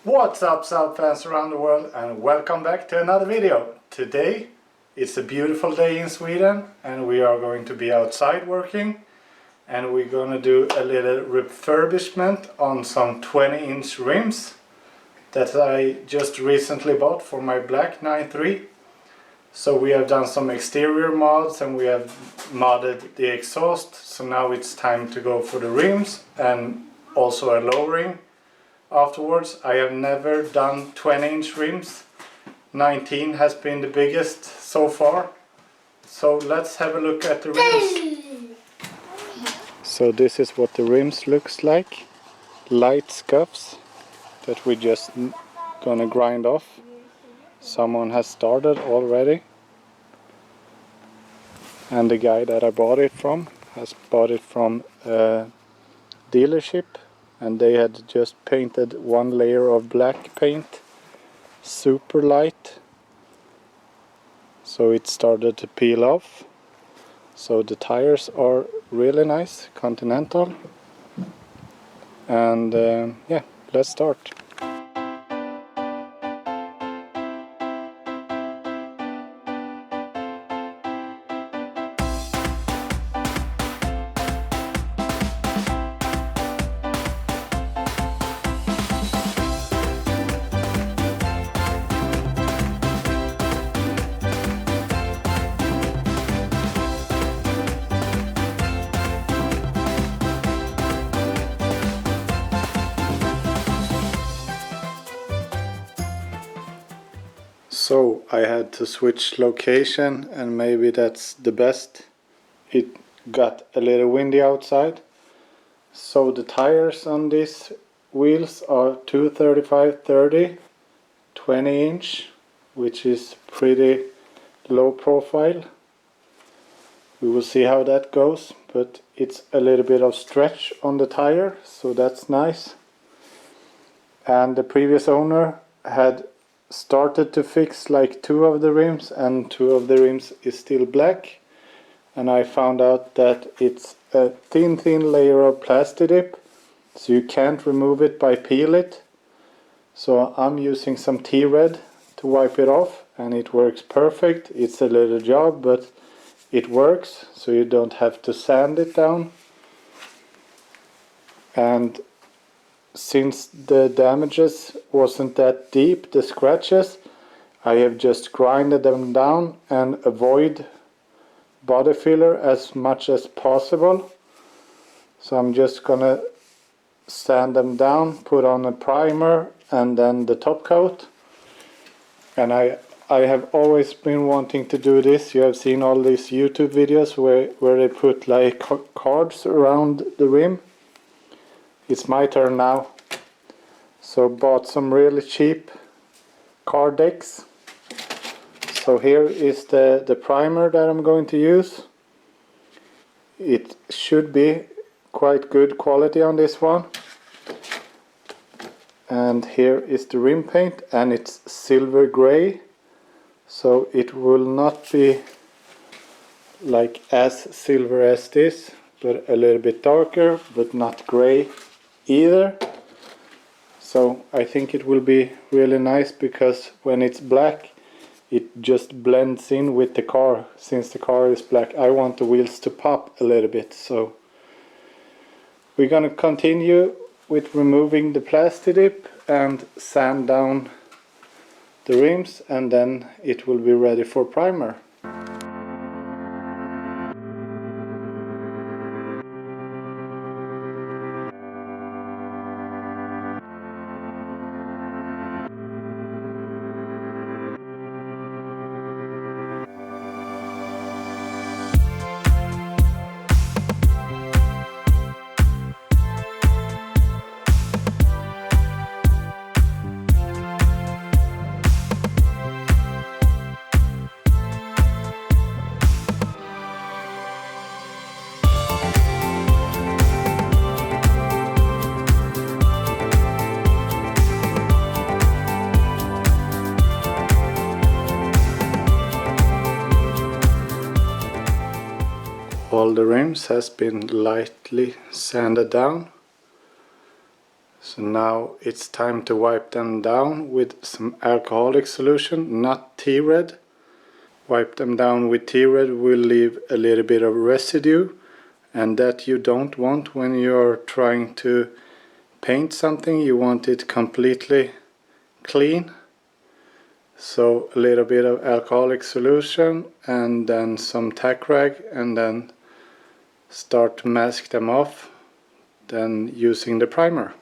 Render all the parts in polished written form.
What's up, South fans around the world, and welcome back to another video. Today it's a beautiful day in Sweden and we are going to be outside working, and we're gonna do a little refurbishment on some 20-inch rims that I just recently bought for my black 9.3. So we have done some exterior mods and we have modded the exhaust, so now it's time to go for the rims and also a lowering. Afterwards, I have never done 20-inch rims. 19 has been the biggest so far. So let's have a look at the rims. So this is what the rims looks like. Light scuffs that we just gonna grind off. Someone has started already. And the guy that I bought it from has bought it from a dealership. And they had just painted one layer of black paint, super light, so it started to peel off. So the tires are really nice, Continental, and yeah, let's start. So I had to switch location, and maybe that's the best. It got a little windy outside. So the tires on these wheels are 235/30 20-inch, which is pretty low profile. We will see how that goes, but it's a little bit of stretch on the tire, so that's nice. And the previous owner had started to fix like 2 of the rims, and 2 of the rims is still black, and I found out that it's a thin layer of plastic dip, so you can't remove it by peel it. So I'm using some T-Red to wipe it off, and it works perfect. It's a little job, but it works, so you don't have to sand it down. And since the damages wasn't that deep, the scratches, I have just grinded them down and avoid body filler as much as possible. So I'm just gonna sand them down, put on a primer and then the top coat. And I have always been wanting to do this. You have seen all these YouTube videos where they put like cards around the rim. It's my turn now. So bought some really cheap card decks. So here is the primer that I'm going to use. It should be quite good quality on this one. And here is the rim paint, and it's silver gray. So it will not be like as silver as this, but a little bit darker, but not gray either. So I think it will be really nice, because when it's black it just blends in with the car. Since the car is black, I want the wheels to pop a little bit. So we're gonna continue with removing the plastic dip and sand down the rims, and then it will be ready for primer. All the rims has been lightly sanded down, So now it's time to wipe them down with some alcoholic solution, not T-Red. Wipe them down with T-Red will leave a little bit of residue, and that you don't want when you're trying to paint something. You want it completely clean. So a little bit of alcoholic solution and then some tack rag, and then start to mask them off, then using the primer.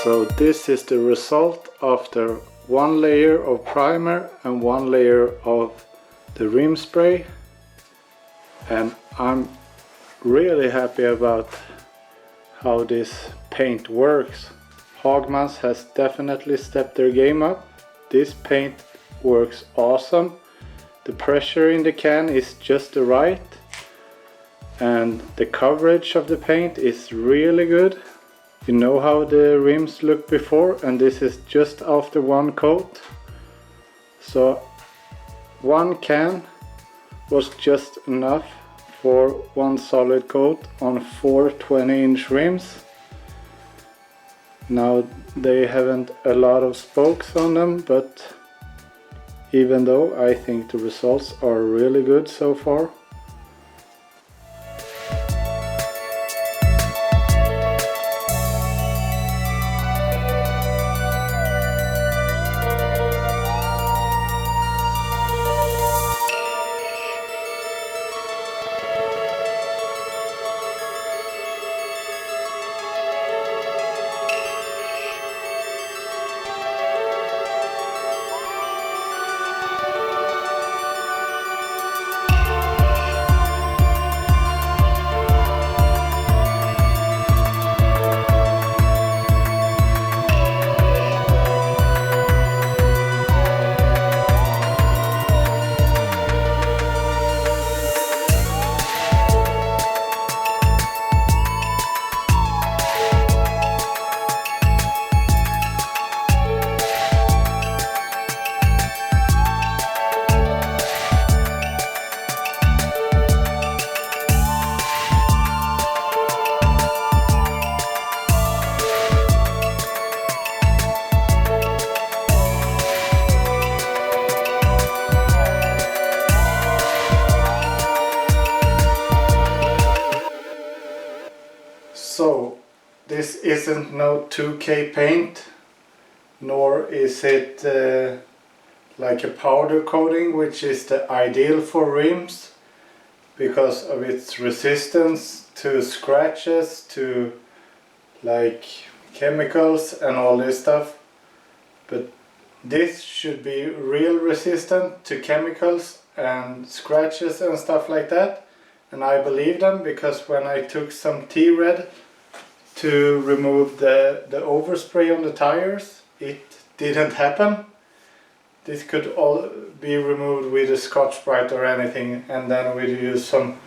So this is the result after one layer of primer and one layer of the rim spray, and I'm really happy about how this paint works. Hagmans has definitely stepped their game up. This paint works awesome. The pressure in the can is just right, and the coverage of the paint is really good. You know how the rims looked before, and this is just after one coat. So one can was just enough for one solid coat on 4 20-inch rims. Now they haven't a lot of spokes on them, but even though I think the results are really good so far. isn't no 2K paint, nor is it like a powder coating, which is the ideal for rims because of its resistance to scratches, to like chemicals and all this stuff. But this should be real resistant to chemicals and scratches and stuff like that. And I believe them because when I took some T-Red to remove the overspray on the tires, it didn't happen. This could all be removed with a Scotch-Brite or anything, and then we'll use some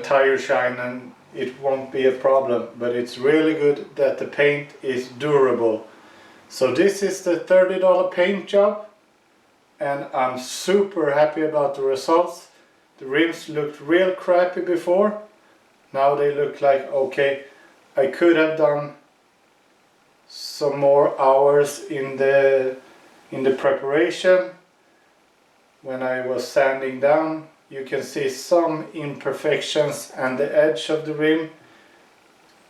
tire shine and it won't be a problem. But it's really good that the paint is durable. So this is the $30 paint job, and I'm super happy about the results. The rims looked real crappy before. Now they look like okay. I could have done some more hours in the preparation. When I was sanding down, you can see some imperfections and the edge of the rim.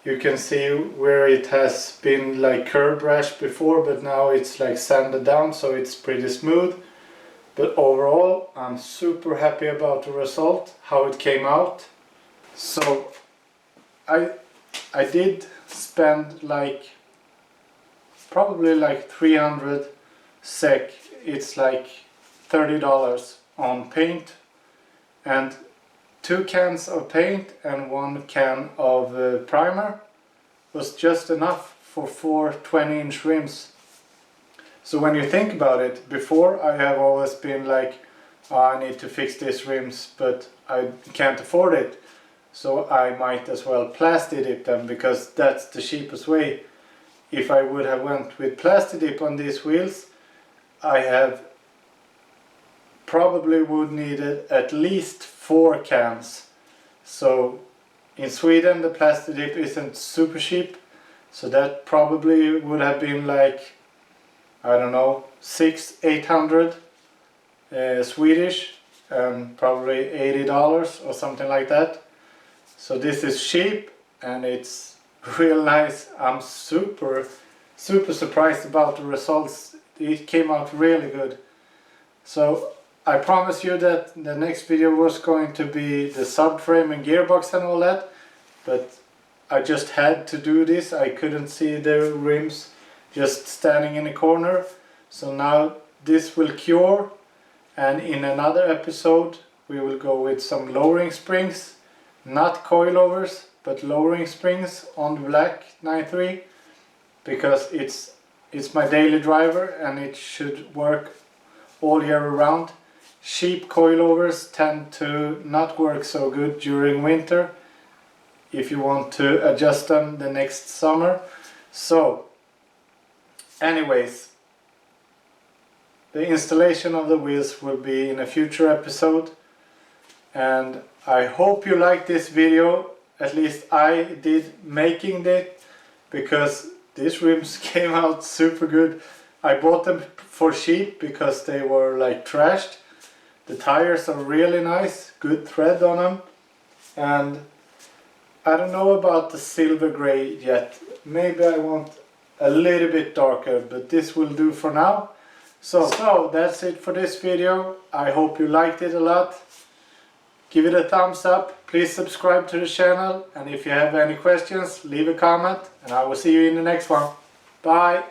You can see where it has been like curb rash before, but now it's like sanded down, so it's pretty smooth. But overall, I'm super happy about the result, how it came out. So I did spend like probably like 300 SEK. It's like $30 on paint, and 2 cans of paint and 1 can of primer was just enough for 4 20-inch rims. So when you think about it, before I have always been like, oh, I need to fix these rims, but I can't afford it, so I might as well plasti dip them because that's the cheapest way. If I would have went with plasti dip on these wheels, I have probably would needed at least 4 cans. So in Sweden the plasti dip isn't super cheap, so that probably would have been like, I don't know, 600-800 Swedish, and probably $80 or something like that. So this is cheap and it's real nice. I'm super surprised about the results. It came out really good. So I promise you that the next video was going to be the subframe and gearbox and all that, but I just had to do this. I couldn't see the rims just standing in the corner. So now this will cure, and in another episode we will go with some lowering springs, not coilovers but lowering springs on the black 93, because it's my daily driver and it should work all year around. Cheap coilovers tend to not work so good during winter if you want to adjust them the next summer. So anyways, the installation of the wheels will be in a future episode, and I hope you liked this video. At least I did making it, because these rims came out super good. I bought them for cheap because they were like trashed. The tires are really nice, good tread on them, and I don't know about the silver grey yet. Maybe I want a little bit darker, but this will do for now. So that's it for this video. I hope you liked it a lot. Give it a thumbs up, please subscribe to the channel, and if you have any questions, leave a comment, and I will see you in the next one. Bye!